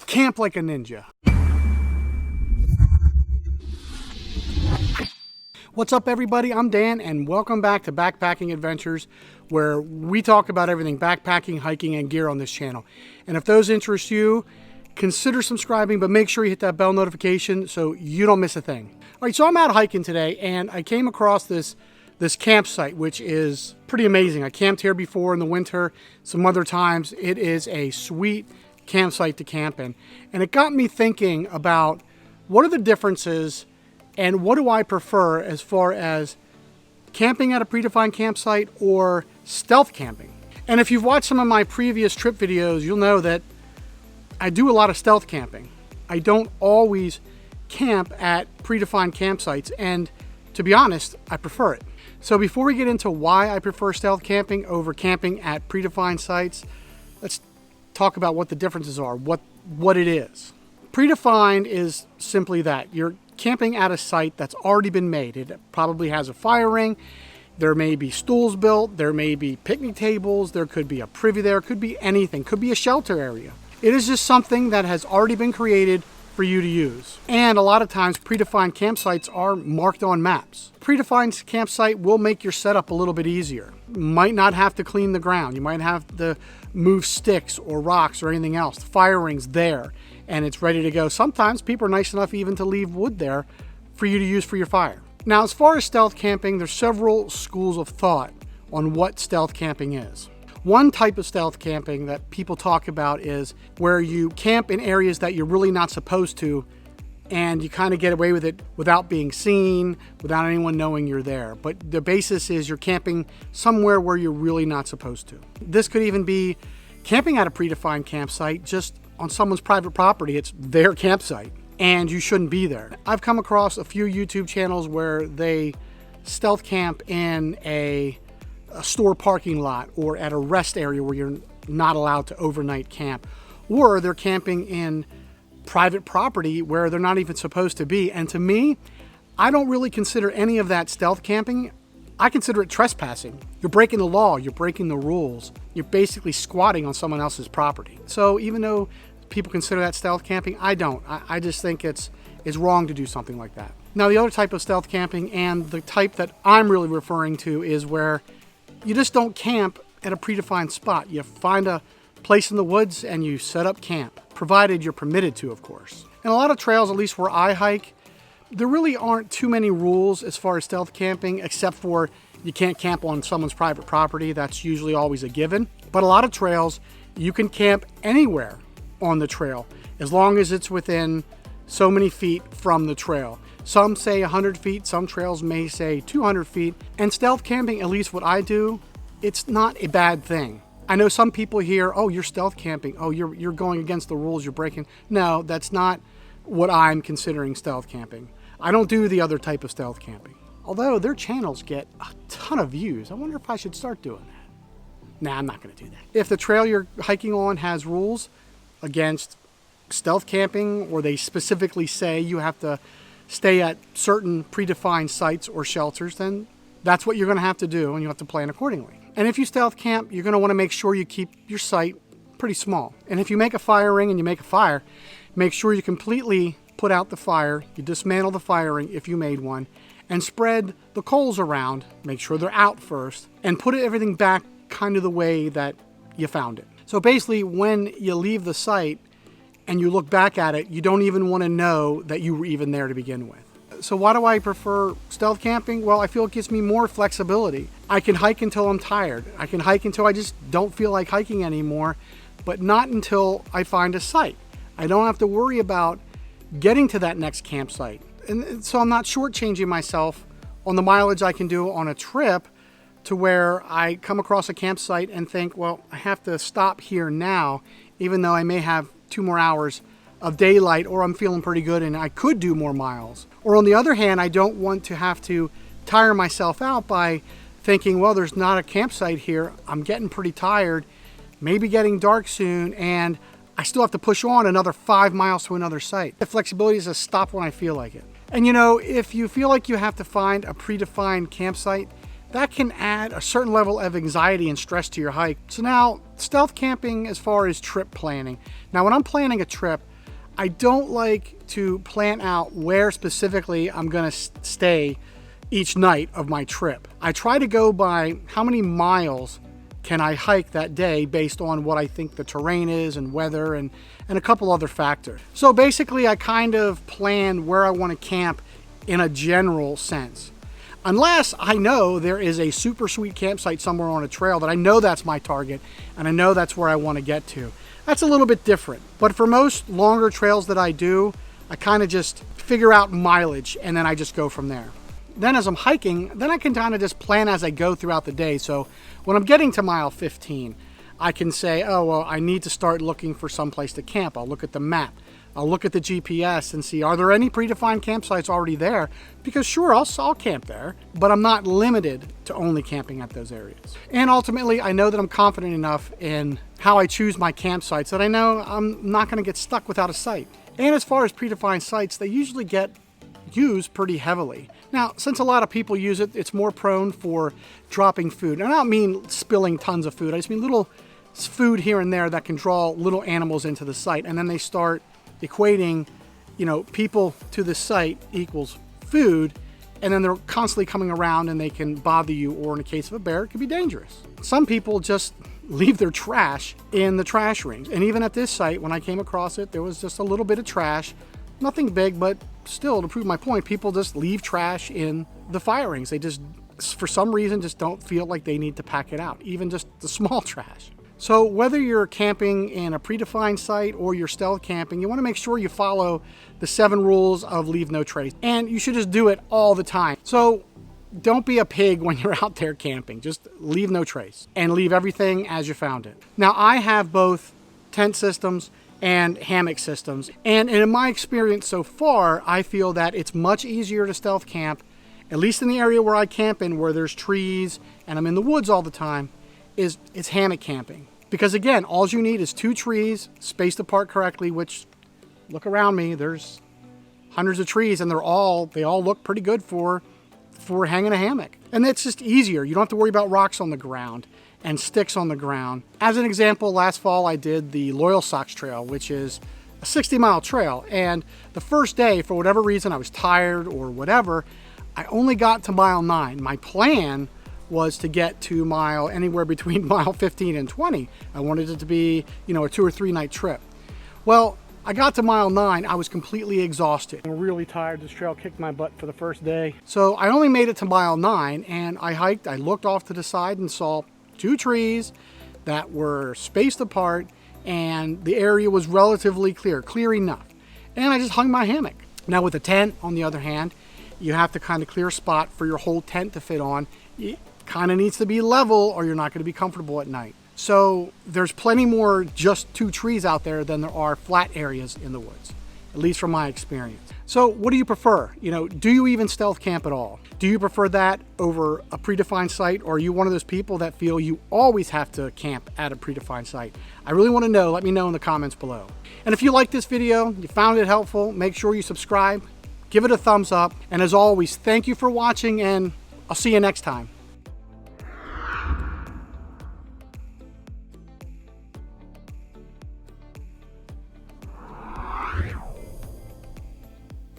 Camp like a ninja. What's up, everybody? I'm Dan, and welcome back to Backpacking Adventures, where we talk about everything backpacking, hiking, and gear on this channel. And if those interest you, consider subscribing, but make sure you hit that bell notification so you don't miss a thing. All right, so I'm out hiking today, and I came across this campsite, which is pretty amazing. I camped here before in the winter, some other times. It is a sweet campsite to camp in. And it got me thinking about what are the differences and what do I prefer as far as camping at a predefined campsite or stealth camping. And if you've watched some of my previous trip videos, you'll know that I do a lot of stealth camping. I don't always camp at predefined campsites, and to be honest, I prefer it. So before we get into why I prefer stealth camping over camping at predefined sites, let's talk about what the differences are, what it is. Predefined is simply that. You're camping at a site that's already been made. It probably has a fire ring. There may be stools built. There may be picnic tables. There could be a privy there. Could be anything. Could be a shelter area. It is just something that has already been created for you to use. And a lot of times predefined campsites are marked on maps. Predefined campsite will make your setup a little bit easier. You might not have to clean the ground. You might have to move sticks or rocks or anything else. The fire ring's there and it's ready to go. Sometimes people are nice enough even to leave wood there for you to use for your fire. Now, as far as stealth camping, there's several schools of thought on what stealth camping is. One type of stealth camping that people talk about is where you camp in areas that you're really not supposed to, and you kind of get away with it without being seen, without anyone knowing you're there. But the basis is you're camping somewhere where you're really not supposed to. This could even be camping at a predefined campsite just on someone's private property. It's their campsite, and you shouldn't be there. I've come across a few YouTube channels where they stealth camp in a store parking lot or at a rest area where you're not allowed to overnight camp, or they're camping in private property where they're not even supposed to be. And to me, I don't really consider any of that stealth camping. I consider it trespassing. You're breaking the law, you're breaking the rules. You're basically squatting on someone else's property. So even though people consider that stealth camping, I don't. I just think it's wrong to do something like that. Now, the other type of stealth camping, and the type that I'm really referring to, is where you just don't camp at a predefined spot. You find a place in the woods and you set up camp, provided you're permitted to, of course. And a lot of trails, at least where I hike, there really aren't too many rules as far as stealth camping, except for you can't camp on someone's private property. That's usually always a given. But a lot of trails, you can camp anywhere on the trail, as long as it's within so many feet from the trail. Some say 100 feet, some trails may say 200 feet. And stealth camping, at least what I do, it's not a bad thing. I know some people hear, oh, you're stealth camping. Oh, you're going against the rules, you're breaking. No, that's not what I'm considering stealth camping. I don't do the other type of stealth camping. Although their channels get a ton of views. I wonder if I should start doing that. Nah, I'm not gonna do that. If the trail you're hiking on has rules against stealth camping, or they specifically say you have to stay at certain predefined sites or shelters, then that's what you're going to have to do, and you have to plan accordingly. And if you stealth camp, you're going to want to make sure you keep your site pretty small. And if you make a fire ring and you make a fire, make sure you completely put out the fire, you dismantle the fire ring if you made one, and spread the coals around, make sure they're out first, and put everything back kind of the way that you found it. So basically, when you leave the site and you look back at it, you don't even want to know that you were even there to begin with. So why do I prefer stealth camping? Well, I feel it gives me more flexibility. I can hike until I'm tired. I can hike until I just don't feel like hiking anymore, but not until I find a site. I don't have to worry about getting to that next campsite. And so I'm not shortchanging myself on the mileage I can do on a trip, to where I come across a campsite and think, well, I have to stop here now, even though I may have 2 more hours of daylight, or I'm feeling pretty good and I could do more miles. Or on the other hand, I don't want to have to tire myself out by thinking, well, there's not a campsite here. I'm getting pretty tired, maybe getting dark soon, and I still have to push on another 5 miles to another site. The flexibility is to stop when I feel like it. And you know, if you feel like you have to find a predefined campsite, that can add a certain level of anxiety and stress to your hike. So now, stealth camping as far as trip planning. Now, when I'm planning a trip, I don't like to plan out where specifically I'm gonna stay each night of my trip. I try to go by how many miles can I hike that day based on what I think the terrain is and weather and a couple other factors. So basically I kind of plan where I want to camp in a general sense. Unless I know there is a super sweet campsite somewhere on a trail that I know that's my target and I know that's where I want to get to. That's a little bit different. But for most longer trails that I do, I kind of just figure out mileage and then I just go from there. Then as I'm hiking, then I can kind of just plan as I go throughout the day. So when I'm getting to mile 15, I can say, oh, well, I need to start looking for some place to camp. I'll look at the map. I'll look at the GPS and see, are there any predefined campsites already there? Because sure, I'll camp there, but I'm not limited to only camping at those areas. And ultimately, I know that I'm confident enough in how I choose my campsites that I know I'm not gonna get stuck without a site. And as far as predefined sites, they usually get used pretty heavily. Now, since a lot of people use it, it's more prone for dropping food. And I don't mean spilling tons of food. I just mean little food here and there that can draw little animals into the site. And then they start equating, people to the site equals food. And then they're constantly coming around and they can bother you, or in the case of a bear, it could be dangerous. Some people just leave their trash in the trash rings. And even at this site, when I came across it, there was just a little bit of trash. Nothing big, but still, to prove my point, people just leave trash in the fire rings. They just, for some reason, just don't feel like they need to pack it out, even just the small trash. So whether you're camping in a predefined site or you're stealth camping, you want to make sure you follow the 7 rules of leave no trace. And you should just do it all the time. So don't be a pig when you're out there camping. Just leave no trace and leave everything as you found it. Now, I have both tent systems and hammock systems. And in my experience so far, I feel that it's much easier to stealth camp, at least in the area where I camp in, where there's trees and I'm in the woods all the time, it's hammock camping. Because again, all you need is 2 trees spaced apart correctly, which, look around me, there's hundreds of trees and they all look pretty good for hanging a hammock. And it's just easier. You don't have to worry about rocks on the ground and sticks on the ground. As an example, last fall I did the Loyal Socks Trail, which is a 60-mile trail. And the first day, for whatever reason, I was tired or whatever, I only got to mile 9. My plan was to get to anywhere between mile 15 and 20. I wanted it to be, a 2 or 3 night trip. Well, I got to mile 9, I was completely exhausted. I'm really tired. This trail kicked my butt for the first day. So I only made it to mile 9 and I hiked. I looked off to the side and saw 2 trees that were spaced apart and the area was relatively clear enough. And I just hung my hammock. Now with a tent, on the other hand, you have to kind of clear a spot for your whole tent to fit on. It kind of needs to be level or you're not going to be comfortable at night. So there's plenty more just 2 trees out there than there are flat areas in the woods, at least from my experience. So what do you prefer? Do you even stealth camp at all? Do you prefer that over a predefined site, or are you one of those people that feel you always have to camp at a predefined site? I really want to know. Let me know in the comments below. And if you liked this video, you found it helpful, make sure you subscribe, give it a thumbs up, and as always, thank you for watching, and I'll see you next time.